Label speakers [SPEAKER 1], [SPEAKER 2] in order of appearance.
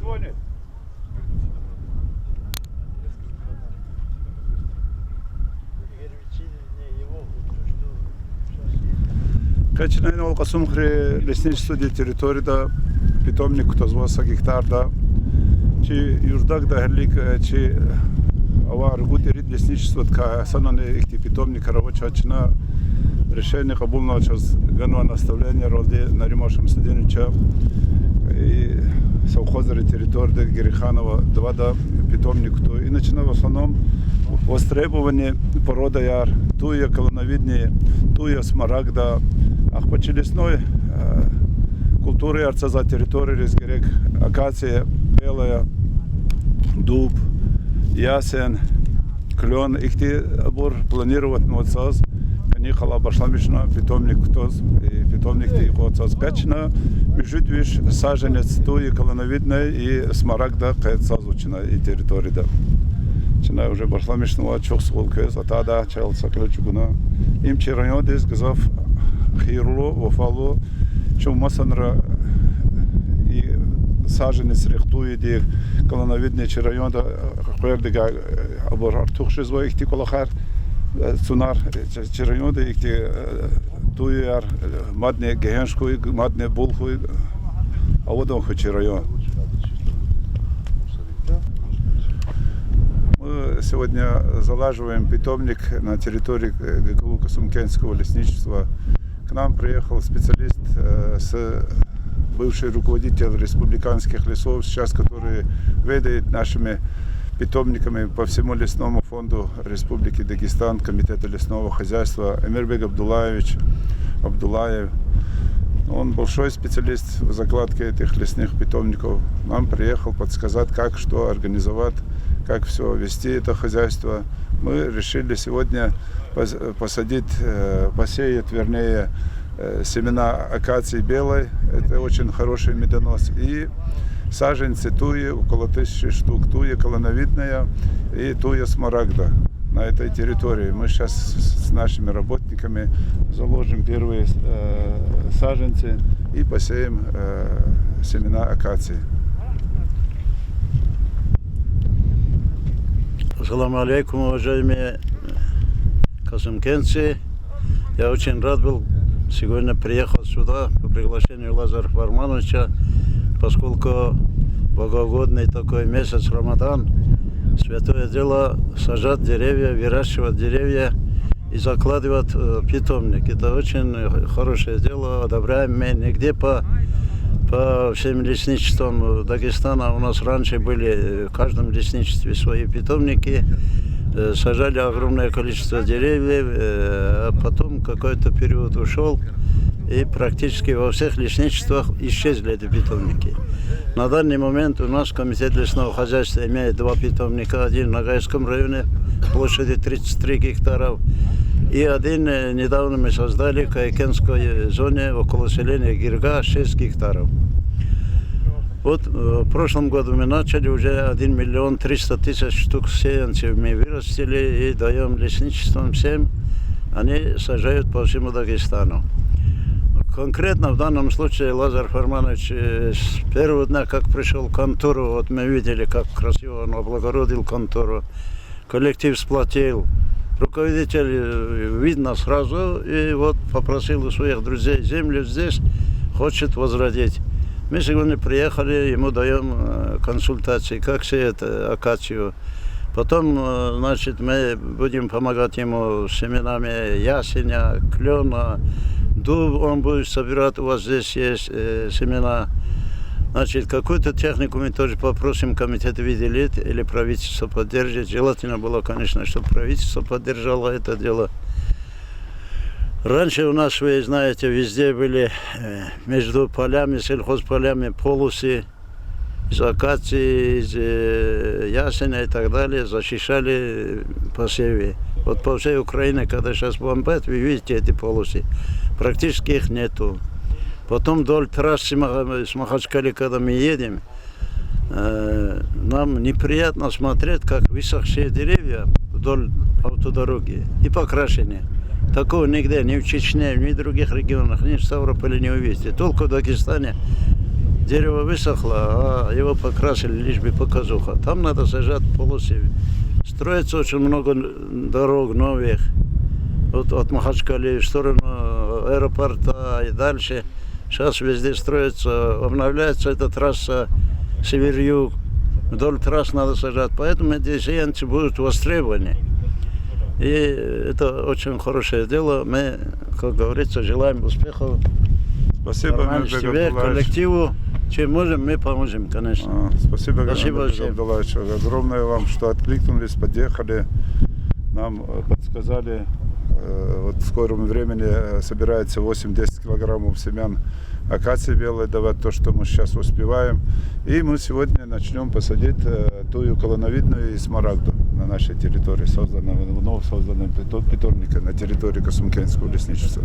[SPEAKER 1] звонит? Качинайна Алкасумхри лесничество территория питомник тозвоса гектарда чи юждак да герлик чи ава регутерит лесничество ка санане ихти питомник рабочачина решение кабулно час ганва наставление роде наримашем саденича и совхоза территория Гериханова двада питомник то иначе в основном востребование порода яр туя колоновидные туя смарагда ах почти лесной культуры арца за территорией резгерек акация белая дуб ясен клен ихти бур планировать нуцаз канихала башламишна питомник тоз и питомник ти хоцаз качна бежит виш саженец туи колоновидной и смарагда кайцазучна и территория да чина уже башламишна чох сколкез атада чал саклачугуна им чирайон дес газав хирло вафало чому масанра и саженец рехтуи ди колоновидный чирайон да хвердига абор артухши зво ихти колахар цунар чирайон да ихти туяр мадне гехеншкуй мадне булхуй аводон ху чирайон. Мы сегодня залаживаем питомник на территории ГКУ Касумкенского лесничества. К нам приехал специалист, бывший руководитель республиканских лесов, сейчас который ведает нашими питомниками по всему лесному фонду Республики Дагестан, Комитета лесного хозяйства Эмирбек Абдулаев. Он большой специалист в закладке этих лесных питомников. Нам приехал подсказать, как что организовать, как все вести это хозяйство. Мы решили сегодня посеять, вернее, семена акации белой. Это очень хороший медонос. И саженцы туи, около 1000 штук. Туя колоновидная и туя смарагда на этой территории. Мы сейчас с нашими работниками заложим первые саженцы и посеем семена акации.
[SPEAKER 2] Ассаламу алейкум, уважаемые касымкенцы. Я очень рад был сегодня приехал сюда по приглашению Лазаря Фармановича, поскольку богоугодный такой месяц Рамадан, святое дело сажать деревья, выращивать деревья и закладывать питомник. Это очень хорошее дело, одобряем мы. Нигде по всем лесничествам Дагестана у нас раньше были в каждом лесничестве свои питомники, сажали огромное количество деревьев, а потом какой-то период ушел, и практически во всех лесничествах исчезли эти питомники. На данный момент у нас Комитет лесного хозяйства имеет 2 питомника, один в Ногайском районе площадью 33 гектаров, и один недавно мы создали в Кайкенской зоне около селения Гирга 6 гектаров. Вот в прошлом году мы начали уже 1 300 000 штук сеянцев мы вырастили и даем лесничествам всем, они сажают по всему Дагестану. Конкретно в данном случае Лазарь Фарманович с первого дня, как пришел в контору, вот мы видели, как красиво он облагородил контору, коллектив сплотил, руководитель видно сразу, и вот попросил у своих друзей землю здесь, хочет возродить. Мы сегодня приехали, ему даем консультации, как сеять акацию. Потом, значит, мы будем помогать ему с семенами ясеня, клена, дуб он будет собирать, у вас здесь есть семена. Значит, какую-то технику мы тоже попросим комитет выделить или правительство поддержит. Желательно было, конечно, чтобы правительство поддержало это дело. Раньше у нас, вы знаете, везде были между полями, сельхозполями полосы из акации, из ясеня и так далее, защищали посевы. Вот по всей Украине, когда сейчас бомбят, вы видите эти полосы, практически их нету. Потом вдоль трассы с Махачкали, когда мы едем, нам неприятно смотреть, как высохшие деревья вдоль автодороги и покрашены. Такого нигде, ни в Чечне, ни в других регионах, ни в Ставрополе не увидите. Только в Дагестане дерево высохло, а его покрасили лишь бы показуха. Там надо сажать полосы. Строится очень много дорог новых. Вот от Махачкалы в сторону аэропорта и дальше. Сейчас везде строится, обновляется эта трасса север-юг. Вдоль трасс надо сажать. Поэтому эти сеянцы будут востребованы. И это очень хорошее дело. Мы, как говорится, желаем успехов.
[SPEAKER 1] Спасибо,
[SPEAKER 2] Романович,
[SPEAKER 1] Мирбек
[SPEAKER 2] тебе,
[SPEAKER 1] Абдуллаевич.
[SPEAKER 2] коллективу. Чем можем, мы поможем, конечно.
[SPEAKER 1] Спасибо,
[SPEAKER 2] Спасибо
[SPEAKER 1] Мирбек
[SPEAKER 2] всем.
[SPEAKER 1] Абдуллаевич. Огромное вам, что откликнулись, подъехали. Нам подсказали, вот в скором времени собирается 8-10 килограммов семян акации белой давать, то, что мы сейчас успеваем. И мы сегодня начнем посадить тую колоновидную и смарагду на нашей территории, вновь созданном питомнике на территории Косумкенского лесничества.